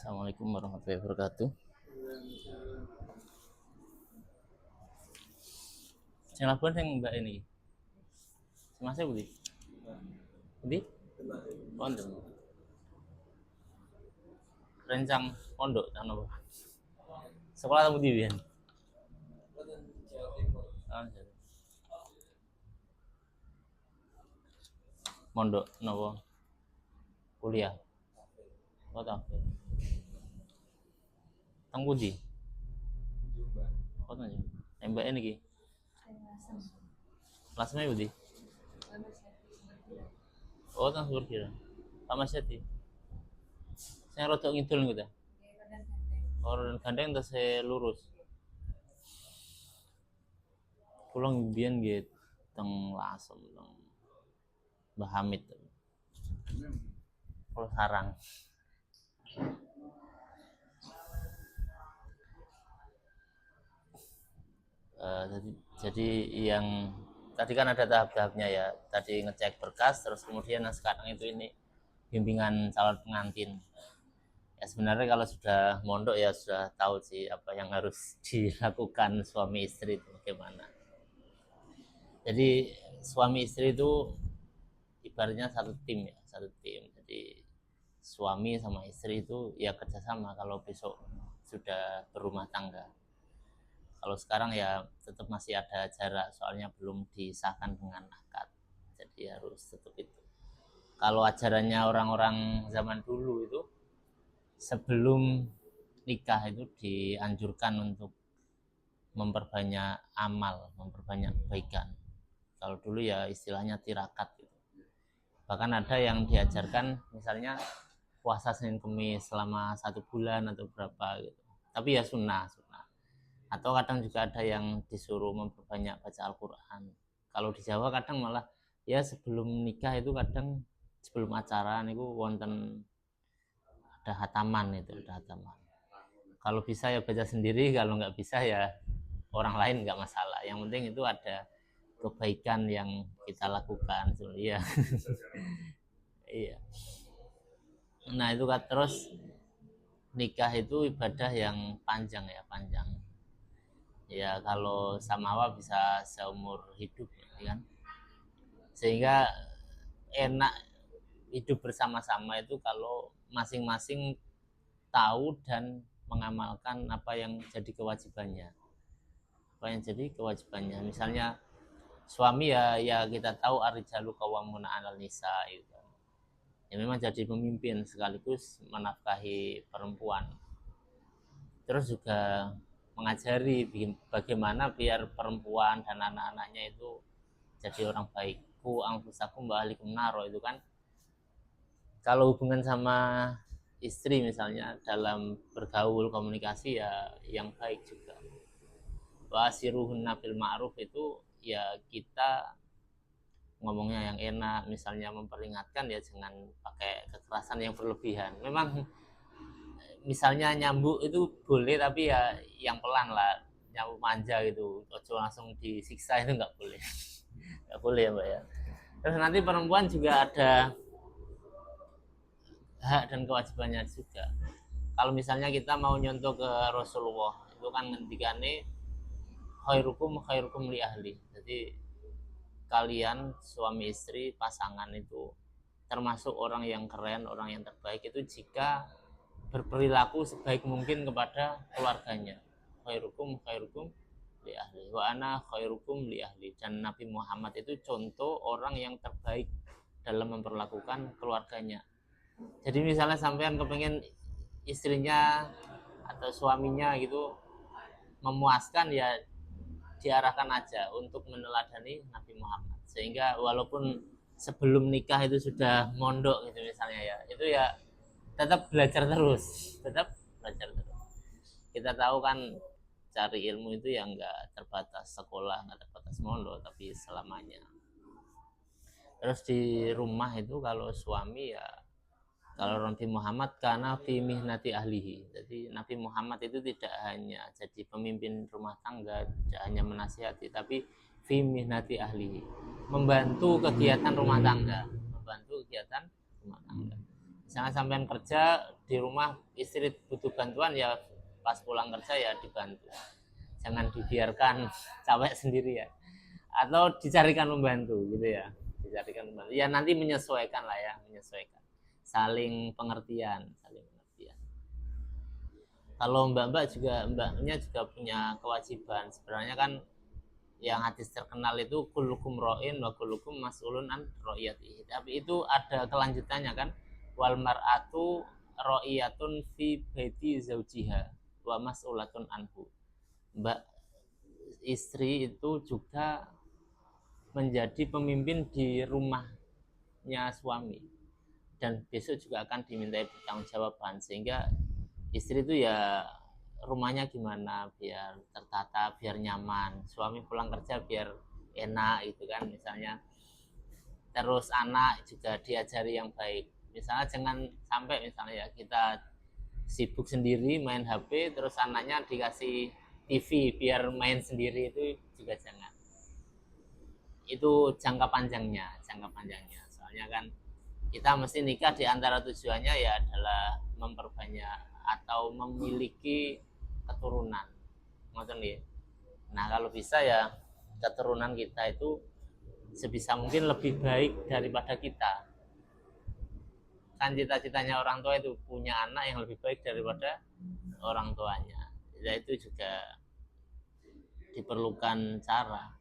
Assalamualaikum warahmatullahi wabarakatuh. Sing labuan sing mbak ini. Semasnya budi. Budi? Pondok. Rencang pondok kan apa? Sekolah kamu di Bian. Pondok nopo? Kuliah. Oh tak. Tang budi. Oh tanya. Mbak ini ki. Kelasnya budi. Oh tang sur kira. Sama seti. Saya rotok ngidul gitu. Orang gandeng tas lurus. Pulang bian gitu. Teng Lasem teng Mbah Hamid. Kalau sarang. Jadi yang tadi kan ada tahap-tahapnya ya. Tadi ngecek berkas, terus kemudian sekarang itu ini bimbingan calon pengantin. Ya sebenarnya kalau sudah mondok ya sudah tahu sih apa yang harus dilakukan suami istri itu bagaimana. Jadi suami istri itu ibaratnya satu tim ya, satu tim. Jadi suami sama istri itu ya kerjasama kalau besok sudah berumah tangga. Kalau sekarang ya tetap masih ada jarak soalnya belum disahkan dengan akad, jadi harus tetap itu. Kalau ajarannya orang-orang zaman dulu itu sebelum nikah itu dianjurkan untuk memperbanyak amal, memperbanyak kebaikan. Kalau dulu ya istilahnya tirakat gitu. Bahkan ada yang diajarkan misalnya puasa Senin Kemis selama 1 bulan atau berapa gitu. Tapi ya sunnah. Atau kadang juga ada yang disuruh memperbanyak baca Al-Quran. Kalau di Jawa kadang malah ya sebelum nikah itu kadang sebelum acara itu wonten ada hataman itu, ada hataman. Kalau bisa ya baca sendiri, kalau nggak bisa ya orang lain nggak masalah. Yang penting itu ada kebaikan yang kita lakukan. Iya. Iya. Nah itu kan terus nikah itu ibadah yang panjang ya, panjang. Ya kalau samawa bisa seumur hidup ya kan, sehingga enak hidup bersama-sama itu kalau masing-masing tahu dan mengamalkan apa yang jadi kewajibannya, misalnya suami ya kita tahu arijalu qawwamuna 'alal nisa itu ya, memang jadi pemimpin sekaligus menafkahi perempuan, terus juga mengajari bagaimana biar perempuan dan anak-anaknya itu jadi orang baik. Ku angfusakum wa ahlikum naro itu kan kalau hubungan sama istri misalnya dalam bergaul komunikasi ya yang baik juga. Wa asiruhunna bil ma'ruf itu ya kita ngomongnya yang enak, misalnya memperingatkan ya jangan pakai kekerasan yang berlebihan. Memang misalnya nyambuk itu boleh tapi ya yang pelan lah, nyambuk manja gitu, ojo langsung disiksa itu nggak boleh. Nggak boleh ya mbak ya. Terus nanti perempuan juga ada hak dan kewajibannya juga. Kalau misalnya kita mau nyontoh ke Rasulullah itu kan ngendikane khairukum li ahli, jadi kalian suami istri pasangan itu termasuk orang yang keren, orang yang terbaik itu jika berperilaku sebaik mungkin kepada keluarganya. Khairukum li ahli wa ana khairukum li ahli, dan Nabi Muhammad itu contoh orang yang terbaik dalam memperlakukan keluarganya. Jadi misalnya sampean kepengen istrinya atau suaminya gitu memuaskan ya diarahkan aja untuk meneladani Nabi Muhammad, sehingga walaupun sebelum nikah itu sudah mondok gitu misalnya ya, itu ya tetap belajar terus, kita tahu kan cari ilmu itu yang nggak terbatas sekolah, nggak terbatas mondok, tapi selamanya. Terus di rumah itu kalau suami ya, kalau Nabi Muhammad karena fi mihnati ahlihi, jadi Nabi Muhammad itu tidak hanya jadi pemimpin rumah tangga, tidak hanya menasihati, tapi fi mihnati ahlihi, membantu kegiatan rumah tangga. Misalnya sampean kerja di rumah, istri butuh bantuan ya pas pulang kerja ya dibantu. Jangan dibiarkan capek sendiri ya. Atau dicarikan membantu gitu ya. Dicarikan membantu. Ya nanti menyesuaikan lah ya, menyesuaikan. Saling pengertian. Kalau mbak-mbak juga, mbaknya juga punya kewajiban. Sebenarnya kan yang hadis terkenal itu kullukum ro'in wa kullukum mas'ulun an ro'iyatihi. Tapi itu ada kelanjutannya kan, wal mar'atu ro'iyatun fi baiti zaujiha wa mas'ulatun anhu. Mbak istri itu juga menjadi pemimpin di rumahnya suami dan besok juga akan dimintai pertanggungjawaban, sehingga istri itu ya rumahnya gimana biar tertata, biar nyaman, suami pulang kerja biar enak gitu kan misalnya. Terus anak juga diajari yang baik, misalnya jangan sampai misalnya ya kita sibuk sendiri main HP terus anaknya dikasih TV biar main sendiri, itu juga jangan. Itu jangka panjangnya soalnya kan kita mesti nikah di antara tujuannya ya adalah memperbanyak atau memiliki keturunan, ngoten nggih. Nah, kalau bisa ya keturunan kita itu sebisa mungkin lebih baik daripada kita. Kan cita-citanya orang tua itu punya anak yang lebih baik daripada orang tuanya. Ya itu juga diperlukan cara.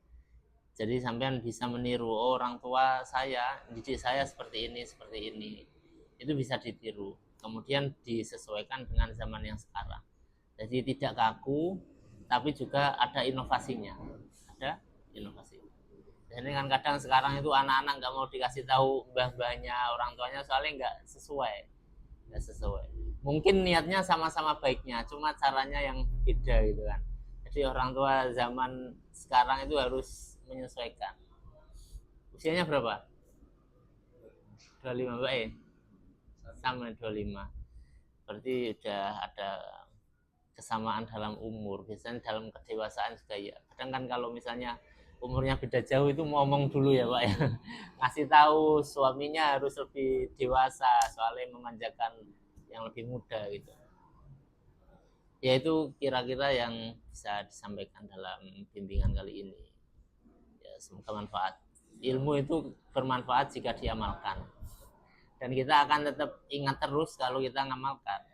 Jadi sampean bisa meniru, oh, orang tua saya didik saya seperti ini. Itu bisa ditiru. Kemudian disesuaikan dengan zaman yang sekarang. Jadi tidak kaku, tapi juga ada inovasinya. Ada inovasi. Jadi kan kadang sekarang itu anak-anak nggak mau dikasih tahu mbah-mbahnya, orang tuanya, soalnya nggak sesuai. Mungkin niatnya sama-sama baiknya, cuma caranya yang beda gitu kan. Jadi orang tua zaman sekarang itu harus menyesuaikan. Usianya berapa? 25 mbak ya? Sama 25. Berarti udah ada kesamaan dalam umur. Biasanya dalam kedewasaan juga ya. Kadang kan kalau misalnya umurnya beda jauh itu ngomong dulu ya Pak ya. Ngasih tahu suaminya harus lebih dewasa soalnya memanjakan yang lebih muda gitu. Ya itu kira-kira yang bisa disampaikan dalam bimbingan kali ini. Ya, semoga manfaat. Ilmu itu bermanfaat jika diamalkan. Dan kita akan tetap ingat terus kalau kita ngamalkan.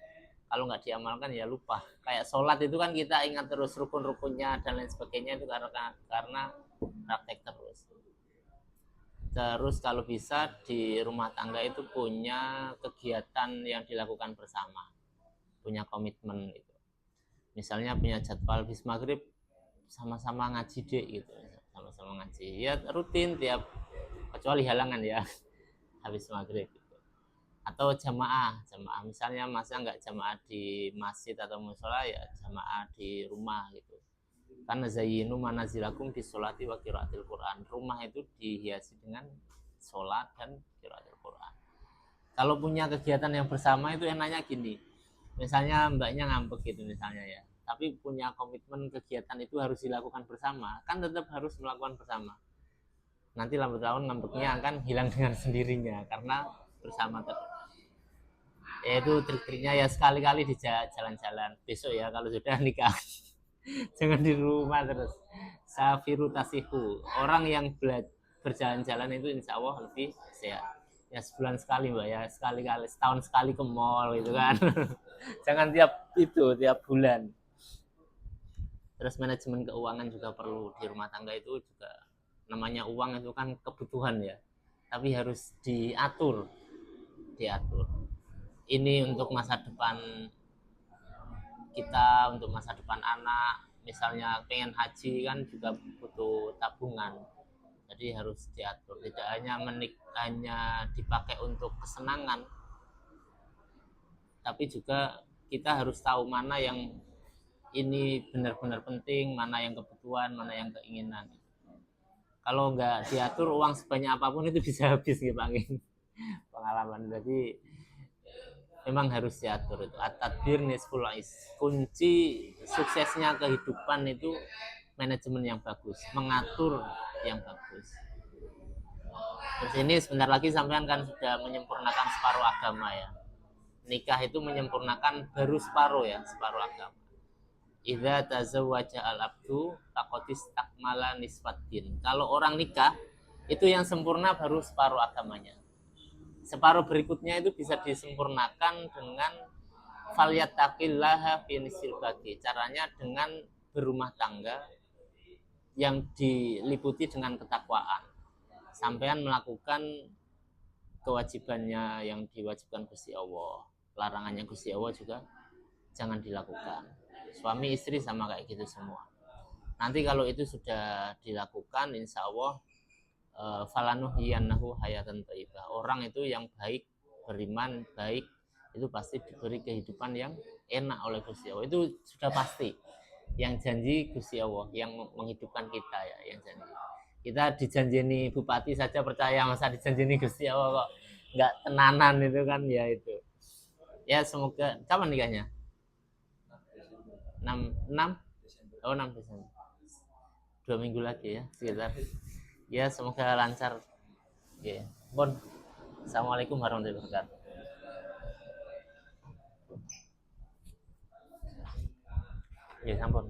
Kalau nggak diamalkan ya lupa. Kayak sholat itu kan kita ingat terus rukun-rukunnya dan lain sebagainya, itu karena praktek terus. Terus kalau bisa di rumah tangga itu punya kegiatan yang dilakukan bersama, punya komitmen gitu. Misalnya punya jadwal habis maghrib sama-sama ngaji deh gitu, sama-sama ngaji ya rutin tiap, kecuali halangan ya, habis maghrib gitu. Atau jamaah misalnya masa nggak jamaah di masjid atau musola ya jamaah di rumah gitu. Karena zayyinu manazilakum bis sholati wa qiraatil Quran. Rumah itu dihiasi dengan sholat dan qiraatil Quran. Kalau punya kegiatan yang bersama itu enaknya gini. Misalnya mbaknya ngambek gitu misalnya ya. Tapi punya komitmen kegiatan itu harus dilakukan bersama. Kan tetap harus melakukan bersama. Nanti lambat laun ngambeknya akan hilang dengan sendirinya karena bersama terus. Ya itu trik-triknya ya, sekali-kali di jalan-jalan. Besok ya kalau sudah nikah. Jangan di rumah terus. Safiru tasihu. Orang yang berjalan-jalan itu insya Allah lebih sehat. Ya sebulan sekali mbak ya, sekali-kali, setahun sekali ke mall gitu kan. Jangan tiap bulan. Terus manajemen keuangan juga perlu di rumah tangga itu juga. Namanya uang itu kan kebutuhan ya, tapi harus diatur. Ini untuk masa depan kita, untuk masa depan anak. Misalnya pengen haji kan juga butuh tabungan, jadi harus diatur. Tidak hanya dipakai untuk kesenangan, tapi juga kita harus tahu mana yang ini benar-benar penting, mana yang kebutuhan, mana yang keinginan. Kalau nggak diatur, uang sebanyak apapun itu bisa habis gitu Pak. Pengalaman. Jadi memang harus diatur itu. At-tadbir nisful is. Kunci suksesnya kehidupan itu manajemen yang bagus, mengatur yang bagus. Terus ini sebentar lagi sampean kan sudah menyempurnakan separuh agama ya. nikah itu menyempurnakan baru separuh ya, separuh agama. Idza tazawwaja al-abdu faqad istakmala nisfaddin. Kalau orang nikah itu yang sempurna baru separuh agamanya. Separuh berikutnya itu bisa disempurnakan dengan falyattaqillaha fi nisil baqi. Caranya dengan berumah tangga yang diliputi dengan ketakwaan. Sampean melakukan kewajibannya yang diwajibkan Gusti Allah, larangannya Gusti Allah juga jangan dilakukan. Suami istri sama kayak gitu semua. Nanti kalau itu sudah dilakukan, insya Allah falanuhyiyannahu hayatan thayyibah. Orang itu yang baik, beriman baik, itu pasti diberi kehidupan yang enak oleh Gusti Allah. Itu sudah pasti. Yang janji Gusti Allah yang menghidupkan kita ya, yang janji. Kita dijanjini bupati saja percaya, masa dijanjini Gusti Allah kok nggak tenanan itu kan ya itu. Ya semoga kapan nikahnya? 6 oh 6 Desember. 2 minggu lagi ya sekitar. Ya semoga lancar. Ya. Bon. Assalamualaikum warahmatullahi wabarakatuh. Ya sampun.